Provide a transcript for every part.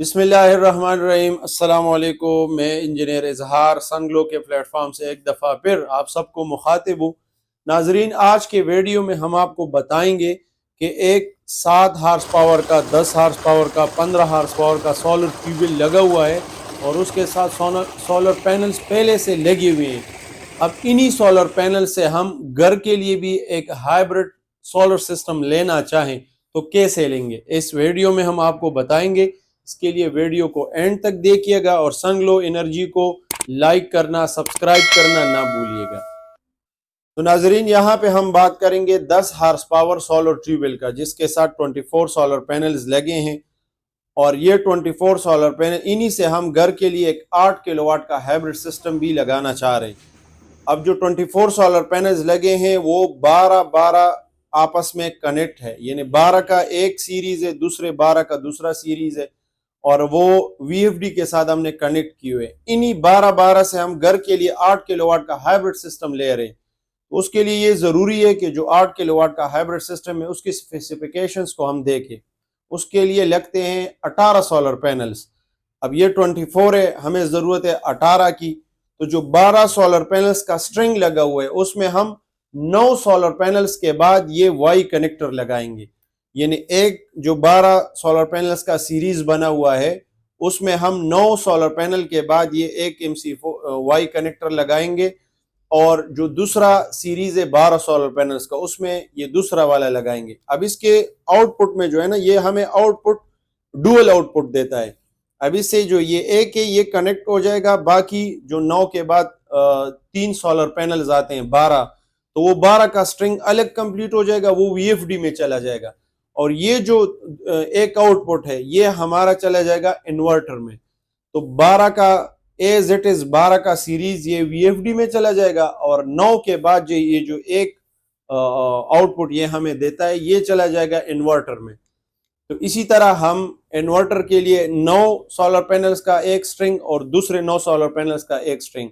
बिस्मिल्लाहिर्रहमानिर्रहीम। अस्सलाम वालेकुम। मैं इंजीनियर इजहार सनग्लो के प्लेटफॉर्म से एक दफ़ा फिर आप सबको मुखातिब हूँ। नाजरीन, आज के वीडियो में हम आपको बताएंगे कि एक 7 हार्स पावर का, 10 हार्स पावर का, 15 हार्स पावर का सोलर ट्यूबवेल लगा हुआ है और उसके साथ सोलर पैनल्स पहले से लगे हुए हैं। अब इन्हीं सोलर पैनल से हम घर के लिए भी एक हाइब्रिड सोलर सिस्टम लेना चाहें तो कैसे लेंगे, इस वीडियो में हम आपको बताएंगे। इसके लिए वीडियो को एंड तक देखिएगा और सनग्लो एनर्जी को लाइक करना, सब्सक्राइब करना ना भूलिएगा। तो नाजरीन, यहाँ पे हम बात करेंगे 10 हार्स पावर सोलर ट्यूबवेल का, जिसके साथ 24 सोलर पैनल्स लगे हैं। और ये 24 सोलर पैनल, इन्हीं से हम घर के लिए एक 8 किलोवाट का हाइब्रिड सिस्टम भी लगाना चाह रहे हैं। अब जो 24 सोलर पैनल्स लगे हैं वो 12 आपस में कनेक्ट है, यानी 12 का एक सीरीज है, दूसरे 12 का दूसरा सीरीज है और वो वीएफडी के साथ हमने कनेक्ट किए हुए। इन्हीं 12 से हम घर के लिए 8 किलोवाट का हाइब्रिड सिस्टम ले रहे हैं। तो उसके लिए ये जरूरी है कि जो 8 किलोवाट का हाइब्रिड सिस्टम है उसकी स्पेसिफिकेशंस को हम देखें। उसके लिए लगते हैं 18 सोलर पैनल्स। अब ये 24 है, हमें जरूरत है 18 की। तो जो 12 सोलर पैनल्स का स्ट्रिंग लगा हुआ है उसमें हम 9 सोलर पैनल्स के बाद ये वाई कनेक्टर लगाएंगे। यानी एक जो 12 सोलर पैनल्स का सीरीज बना हुआ है उसमें हम 9 सोलर पैनल के बाद ये एक MC4 वाई कनेक्टर लगाएंगे और जो दूसरा सीरीज है 12 सोलर पैनल्स का उसमें ये दूसरा वाला लगाएंगे। अब इसके आउटपुट में जो है ना, ये हमें आउटपुट डुअल आउटपुट देता है। अब इससे जो ये एक है ये कनेक्ट हो जाएगा, बाकी जो 9 के बाद 3 सोलर पैनल्स आते हैं 12, तो वो 12 का स्ट्रिंग अलग कंप्लीट हो जाएगा, वो वीएफडी में चला जाएगा। और ये जो एक आउटपुट है ये हमारा चला जाएगा इन्वर्टर में। तो 12 का एज इट इज 12 का सीरीज ये वीएफडी में चला जाएगा और 9 के बाद जो ये जो एक आउटपुट ये हमें देता है ये चला जाएगा इन्वर्टर में। तो इसी तरह हम इन्वर्टर के लिए 9 सोलर पैनल्स का एक स्ट्रिंग और दूसरे 9 सोलर पैनल्स का एक स्ट्रिंग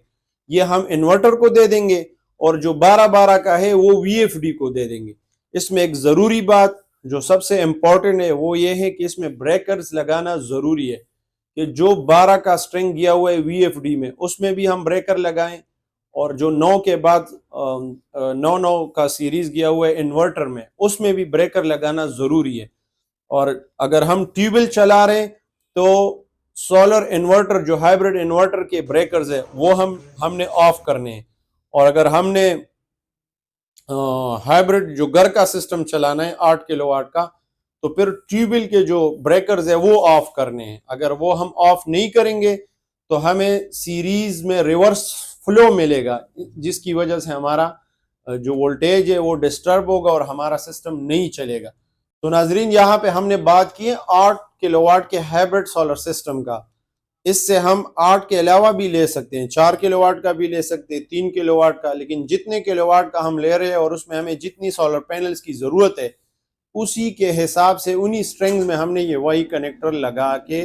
ये हम इन्वर्टर को दे देंगे और जो 12 का है वो वीएफडी को दे देंगे। इसमें एक जरूरी बात जो सबसे इंपॉर्टेंट है वो ये है कि इसमें ब्रेकर्स लगाना जरूरी है कि जो 12 का स्ट्रिंग गया हुआ है वीएफडी में उसमें भी हम ब्रेकर लगाएं और जो 9 के बाद 9 का सीरीज गया हुआ है इन्वर्टर में उसमें भी ब्रेकर लगाना जरूरी है। और अगर हम ट्यूबवेल चला रहे हैं तो सोलर इन्वर्टर जो हाइब्रिड इन्वर्टर के ब्रेकर्स है वो हमने ऑफ करने हैं। और अगर हमने हाइब्रिड जो घर का सिस्टम चलाना है 8 किलोवाट का तो फिर ट्यूबवेल के जो ब्रेकर्स है वो ऑफ करने हैं। अगर वो हम ऑफ नहीं करेंगे तो हमें सीरीज में रिवर्स फ्लो मिलेगा, जिसकी वजह से हमारा जो वोल्टेज है वो डिस्टर्ब होगा और हमारा सिस्टम नहीं चलेगा। तो नाजरीन, यहाँ पे हमने बात की है 8 किलोवाट के हाइब्रिड सोलर सिस्टम का। इससे हम 8 के अलावा भी ले सकते हैं, 4 किलोवाट का भी ले सकते हैं, 3 किलोवाट का, लेकिन जितने किलोवाट का हम ले रहे हैं और उसमें हमें जितनी सोलर पैनल्स की जरूरत है उसी के हिसाब से उन्हीं स्ट्रिंग्स में हमने ये वाई कनेक्टर लगा के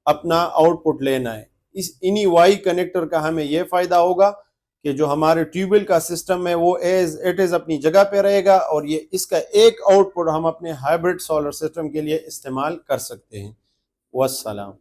अपना आउटपुट लेना है। इस इन्हीं वाई कनेक्टर का हमें यह फायदा होगा कि जो हमारे ट्यूबवेल का सिस्टम है वो एज इट इज अपनी जगह पे रहेगा और ये इसका एक आउटपुट हम अपने हाइब्रिड सोलर सिस्टम के लिए इस्तेमाल कर सकते हैं। वस्सलाम।